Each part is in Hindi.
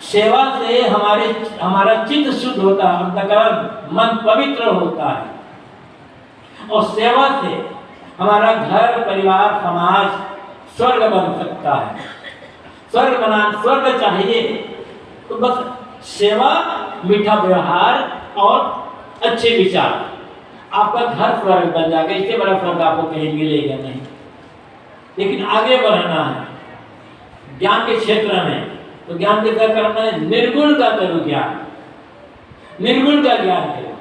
सेवा से हमारा चित्त शुद्ध होता है, अंतःकरण मन पवित्र होता है, और सेवा से हमारा घर परिवार समाज स्वर्ग बन सकता है। स्वर्ग चाहिए तो बस सेवा, मीठा व्यवहार और अच्छे विचार, आपका घर स्वर्ग बन जाएगा। इससे बड़ा स्वर्ग आपको कहीं मिलेगा नहीं। लेकिन आगे बढ़ना है ज्ञान के क्षेत्र में, तो ज्ञान के क्या करना है? निर्गुण का करो ज्ञान, निर्गुण का ज्ञान करो।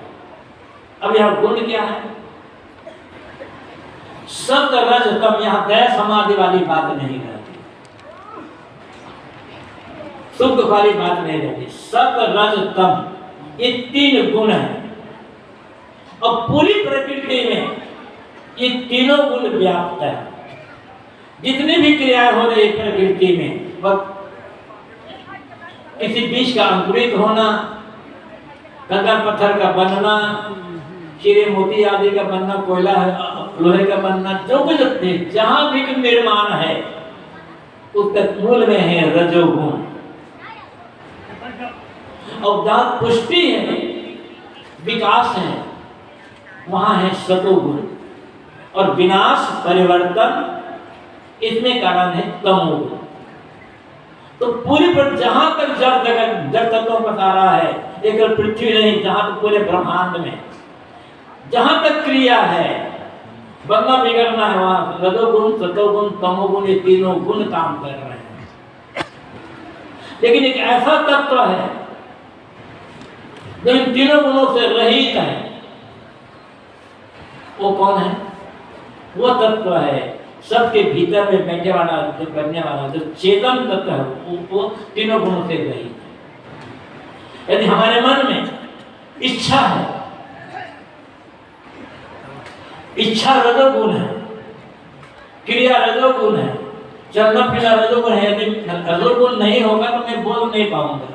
अब यहाँ गुण क्या है? सत्य रज तम, यहाँ दया समाधि वाली बात नहीं रहती, सुख वाली बात नहीं रहती। सत्य रज तम, ये 3 गुण है, और पूरी प्रकृति में ये तीनों गुण व्याप्त है। जितनी भी क्रियाएं हो रही है प्रकृति में, वह किसी बीज का अंकुरित होना, कंकड़ पत्थर का बनना, हीरे मोती आदि का बनना, कोयला लोहे का बनना, जो कुछ जहां भी निर्माण है उसका मूल में है रजोगुण। और जहां पुष्टि है, विकास है, वहां है सतोगुण। और विनाश परिवर्तन, इसमें कारण है तमोगुण। तो पूरी पर जहां तक जड़ तत्वों का सारा है, एक पृथ्वी नहीं, जहां तक पूरे ब्रह्मांड में जहां तक क्रिया है, बनना बिगड़ना है, वहां रजोगुण सतोगुण तमोगुण, ये तीनों गुण काम कर रहे हैं। लेकिन एक ऐसा तत्व है जो इन तीनों गुणों से रहित है, वो कौन है? वो तत्व है सबके भीतर में बैठने वाला, जो करने वाला, जो चेतन तत्व है, वो तीनों गुणों से रहित है। यदि हमारे मन में इच्छा है, इच्छा रजोगुण है, क्रिया रजोगुण है, चलना फिरना रजोगुण है, यदि रजोगुण नहीं होगा तो मैं बोल नहीं पाऊंगा।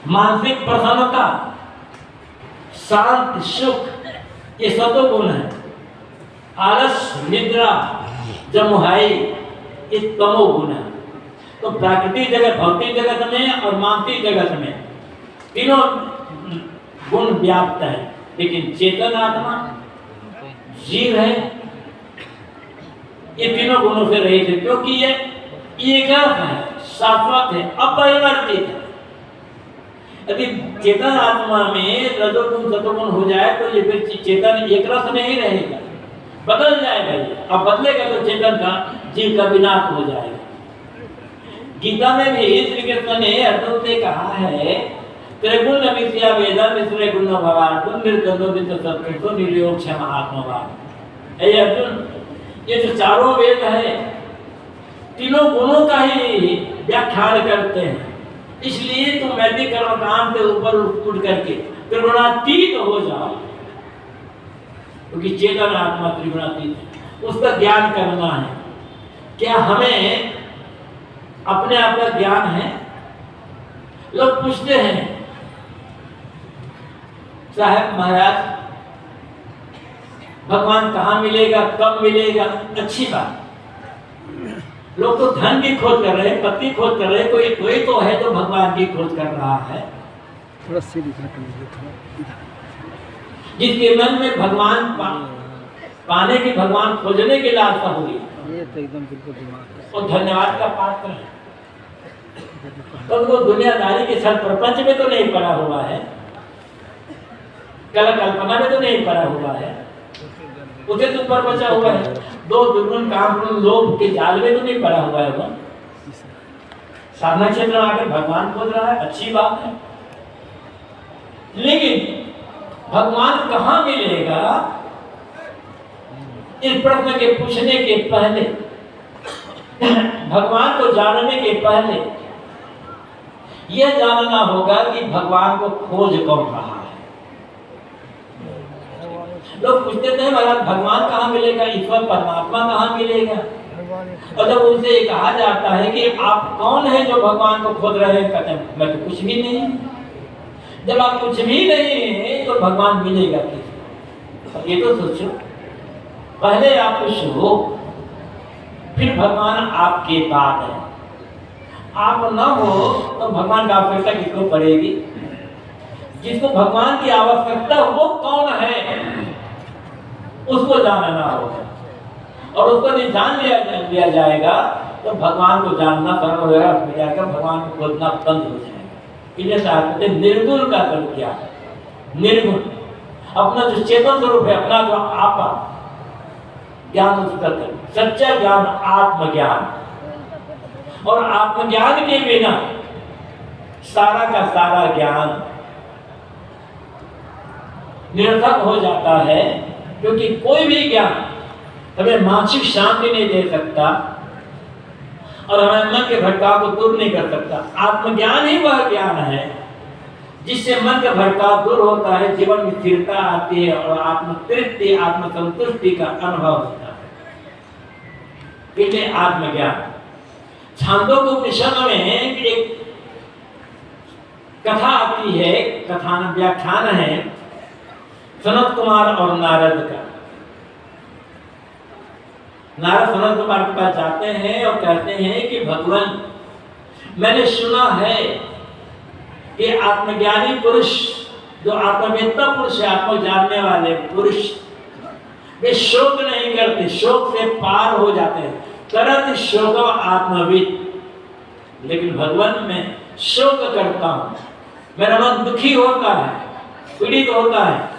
मानसिक प्रसन्नता, शांत सुख, ये सतोगुण है। आलस, निद्रा, जमुहाई, ये तमोगुण है। तो प्राकृतिक जगत, भौतिक जगत में और मानसिक जगत में तीनों गुण व्याप्त है। लेकिन चेतन आत्मा, जीव है, ये तीनों गुणों से रहित है, क्योंकि ये एक है, शाश्वत है, अपरिवर्तित है। यदि चेतन आत्मा में रजोगुण सतोगुण हो जाए तो ये फिर चेतन एक रस नहीं रहेगा, बदल जाएगा। अब बदलेगा तो चेतन का, जीव का विनाश हो जाएगा। गीता में भी श्री कृष्ण ने अर्जुन से कहा है, त्रिगुण विषया वेदा मिश्रे गुण भगवान तुम निर्गुणो विद सत्तो निर्योग क्षम आत्मवान। ऐ अर्जुन, ये जो चारों वेद है तीनों गुणों का ही व्याख्यान करते हैं। इसलिए तुम वैदिक कर्मकांड से ऊपर उठ करके त्रिगुणातीत हो जाओ, क्योंकि चेतन आत्मा त्रिगुणातीत है, उसका ज्ञान करना है। क्या हमें अपने आप का ज्ञान है? लोग पूछते हैं, साहब महाराज भगवान कहाँ मिलेगा, कब मिलेगा? अच्छी बात, लोग तो धन की खोज कर रहे हैं, पति खोज कर रहे हैं, कोई तो है जो भगवान की खोज कर रहा है। थोड़ा सीधी जिसके मन में भगवान पाने की, भगवान खोजने की लालसा हुई, ये तो एकदम बिल्कुल दिमाग है। और धन्यवाद का पात्र है। तो वो दुनियादारी के साथ प्रपंच में तो नहीं पड़ा हुआ है, कला कल्पना में तो नहीं पड़ा हुआ है, उसे तो ऊपर बचा हुआ है। दो दुर्गुण काम लोभ के जाल में तो नहीं पड़ा हुआ है। वो साधना क्षेत्र में आकर भगवान खोज रहा है, अच्छी बात है। लेकिन भगवान कहाँ मिलेगा, इस प्रश्न के पूछने के पहले, भगवान को जानने के पहले यह जानना होगा कि भगवान को खोज कौन रहा है। लोग पूछते थे महाराज भगवान कहाँ मिलेगा, ईश्वर परमात्मा कहाँ मिलेगा? और जब उनसे कहा जाता है कि आप कौन है जो भगवान को खोज रहे हैं, कहते हैं मैं तो कुछ भी नहीं। जब आप कुछ भी नहीं है तो भगवान मिलेगा किसको? ये तो सोचो, पहले आप कुछ हो, फिर भगवान आपके बाद है। आप न हो तो भगवान की आवश्यकता किसको पड़ेगी? जिसको भगवान की आवश्यकता वो कौन है उसको जानना होगा, और उसको नहीं जान लिया जाएगा तो भगवान को जानना सरल हो जाएगा, भगवान को खोजना बंद हो जाएगा। इसलिए निर्गुण का कर्म क्या है? निर्गुण अपना जो चेतन स्वरूप है, अपना जो आपा ज्ञान, उसका कर्म सच्चा ज्ञान, आत्मज्ञान। और आत्मज्ञान के बिना सारा का सारा ज्ञान निरर्थक हो जाता है, क्योंकि कोई भी ज्ञान हमें मानसिक शांति नहीं दे सकता और हमें मन के भटकाव को दूर नहीं कर सकता। आत्मज्ञान ही वह ज्ञान है जिससे मन का भटकाव दूर होता है, जीवन में स्थिरता आती है और आत्मतृप्ति, आत्मसंतुष्टि का अनुभव होता है। इसलिए आत्मज्ञान। छांदोग्योपनिषद में एक कथा आती है, कथान व्याख्यान है सनत कुमार और नारद का। नारद सनत कुमार के पास जाते हैं और कहते हैं कि भगवान, मैंने सुना है कि आत्मज्ञानी पुरुष, जो आत्मवेत्ता पुरुष है, आत्मा जानने वाले पुरुष, वे शोक नहीं करते, शोक से पार हो जाते हैं। करत शोक आत्मविद। लेकिन भगवान, मैं शोक करता हूं, मेरा मन दुखी होता है, पीड़ित होता है,